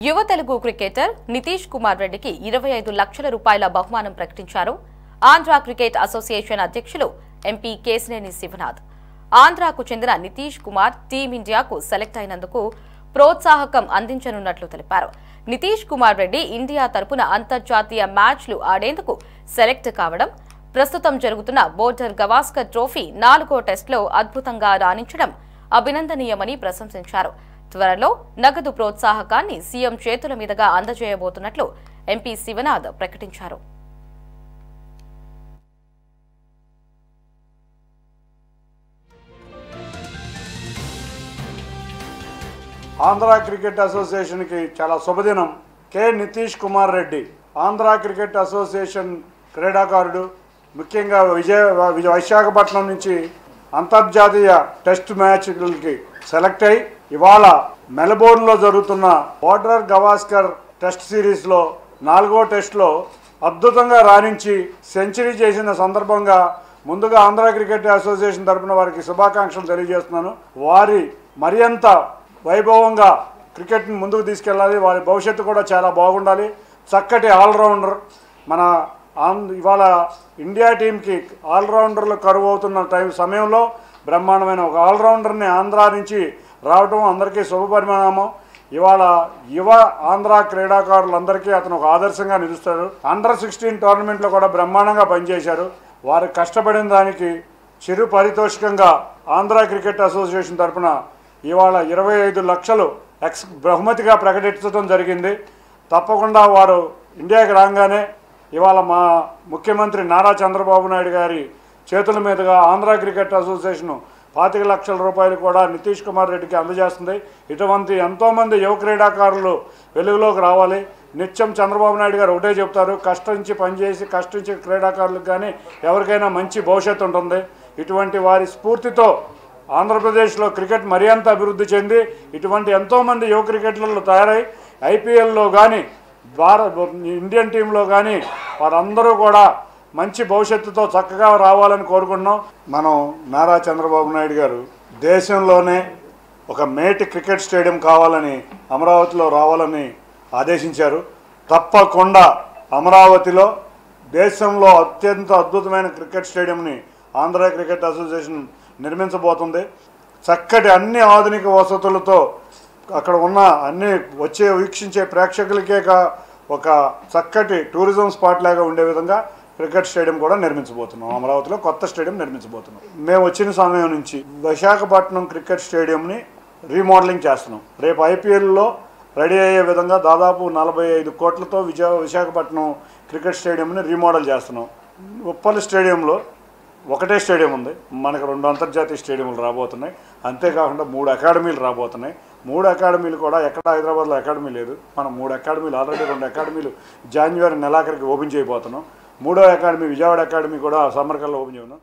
యువ తెలుగు క్రికెటర్ నితీష్ కుమార్ రెడ్డికి 25 లక్షల రూపాయల బహుమానం ప్రకటించారు ఆంధ్ర క్రికెట్ అసోసియేషన్ అధ్యక్షులు ఎంపీ కేశినేని శివనాథ్. ఆంధ్రాకు చెందిన నితీష్ కుమార్ టీమిండియాకు సెలెక్ట్ అయినందుకు ప్రోత్సాహకం అందించనున్నట్లు తెలిపారు. నితీష్ కుమార్ రెడ్డి ఇండియా తరపున అంతర్జాతీయ మ్యాచ్లు ఆడేందుకు సెలెక్ట్ కావడం, ప్రస్తుతం జరుగుతున్న బోర్డర్ గవాస్కర్ ట్రోఫీ 4వ టెస్టులో అద్భుతంగా రాణించడం అభినందనీయమని ప్రశంసించారు. త్వరలో నగదు ప్రోత్సాహకాన్ని సీఎం చేతుల మీదుగా అందజేయబోతున్నట్లు ఎంపీ శివనాథ్ ప్రకటించారు. ఆంధ్ర క్రికెట్ అసోసియేషన్కి చాలా శుభదినం. K Nitish Kumar Reddy Andhra cricket association క్రీడాకారుడు. ముఖ్యంగా విశాఖపట్నం నుంచి అంతర్జాతీయ టెస్ట్ మ్యాచ్లకి సెలెక్ట్ అయి ఇవాళ మెల్బోర్న్లో జరుగుతున్న బోర్డర్ గవాస్కర్ టెస్ట్ సిరీస్లో 4వ టెస్ట్లో అద్భుతంగా రాణించి సెంచరీ చేసిన సందర్భంగా ముందుగా ఆంధ్ర క్రికెట్ అసోసియేషన్ తరఫున వారికి శుభాకాంక్షలు తెలియజేస్తున్నాను. వారి మరింత వైభవంగా క్రికెట్ని ముందుకు తీసుకెళ్ళాలి. వారి భవిష్యత్తు కూడా చాలా బాగుండాలి. చక్కటి ఆల్రౌండర్. మన ఇవాళ ఇండియా టీంకి ఆల్రౌండర్లు కరువు అవుతున్న సమయంలో బ్రహ్మాండమైన ఒక ఆల్రౌండర్ని ఆంధ్ర నుంచి రావడం అందరికీ శుభపరిణామం. ఇవాళ యువ ఆంధ్ర క్రీడాకారులందరికీ అతను ఒక ఆదర్శంగా నిలుస్తాడు. అండర్-16 టోర్నమెంట్లో కూడా బ్రహ్మాండంగా పనిచేశారు. వారు కష్టపడిన దానికి చిరు పారితోషికంగా ఆంధ్ర క్రికెట్ అసోసియేషన్ తరఫున ఇవాళ 25 లక్షలు బహుమతిగా ప్రకటించడం జరిగింది. తప్పకుండా వారు ఇండియాకి రాగానే ఇవాళ మా ముఖ్యమంత్రి నారా చంద్రబాబు నాయుడు గారి చేతుల మీదుగా ఆంధ్ర క్రికెట్ అసోసియేషన్ 25 లక్షల రూపాయలు కూడా నితీష్ కుమార్ రెడ్డికి అందజేస్తుంది. ఇటువంటి ఎంతోమంది యువ క్రీడాకారులు వెలుగులోకి రావాలి. నిత్యం చంద్రబాబు నాయుడు గారు ఒకటే చెప్తారు, కష్టించి పనిచేసి కష్టించే క్రీడాకారులకు కానీ ఎవరికైనా మంచి భవిష్యత్తు ఉంటుంది. ఇటువంటి వారి స్ఫూర్తితో ఆంధ్రప్రదేశ్లో క్రికెట్ మరింత అభివృద్ధి చెంది ఇటువంటి ఎంతోమంది యువ క్రికెటర్లు తయారై ఐపీఎల్లో కానీ ఇండియన్ టీంలో కానీ వారందరూ కూడా మంచి భవిష్యత్తుతో చక్కగా రావాలని కోరుకుంటున్నాం. మనం నారా చంద్రబాబు నాయుడు గారు దేశంలోనే ఒక మేటి క్రికెట్ స్టేడియం కావాలని అమరావతిలో రావాలని ఆదేశించారు. తప్పకుండా అమరావతిలో దేశంలో అత్యంత అద్భుతమైన క్రికెట్ స్టేడియంని ఆంధ్ర క్రికెట్ అసోసియేషన్ నిర్మించబోతుంది. చక్కటి అన్ని ఆధునిక వసతులతో అక్కడ ఉన్న అన్ని వీక్షించే ప్రేక్షకులకే ఒక చక్కటి టూరిజం స్పాట్ లాగా ఉండే విధంగా క్రికెట్ స్టేడియం కూడా నిర్మించబోతున్నాం. అమరావతిలో కొత్త స్టేడియం నిర్మించబోతున్నాం. మేము వచ్చిన సమయం నుంచి విశాఖపట్నం క్రికెట్ స్టేడియంని రీమోడలింగ్ చేస్తున్నాం. రేపు ఐపీఎల్లో రెడీ అయ్యే విధంగా దాదాపు 45 కోట్లతో విశాఖపట్నం క్రికెట్ స్టేడియంని రీమోడల్ చేస్తున్నాం. ఉప్పల్ స్టేడియంలో ఒకటే స్టేడియం ఉంది. మనకు 2 అంతర్జాతీయ స్టేడియంలు రాబోతున్నాయి. అంతేకాకుండా 3 అకాడమీలు రాబోతున్నాయి. 3 అకాడమీలు కూడా ఎక్కడ హైదరాబాద్లో అకాడమీ లేదు. మనం 3 అకాడమీలు ఆల్రెడీ 2 అకాడమీలు జనవరి నెలాఖరికి ఓపెన్ చేయబోతున్నాం. 3వ అకాడమీ విజయవాడ అకాడమీ కూడా సమ్మర్ కల్లా ఓపెన్ చేయను.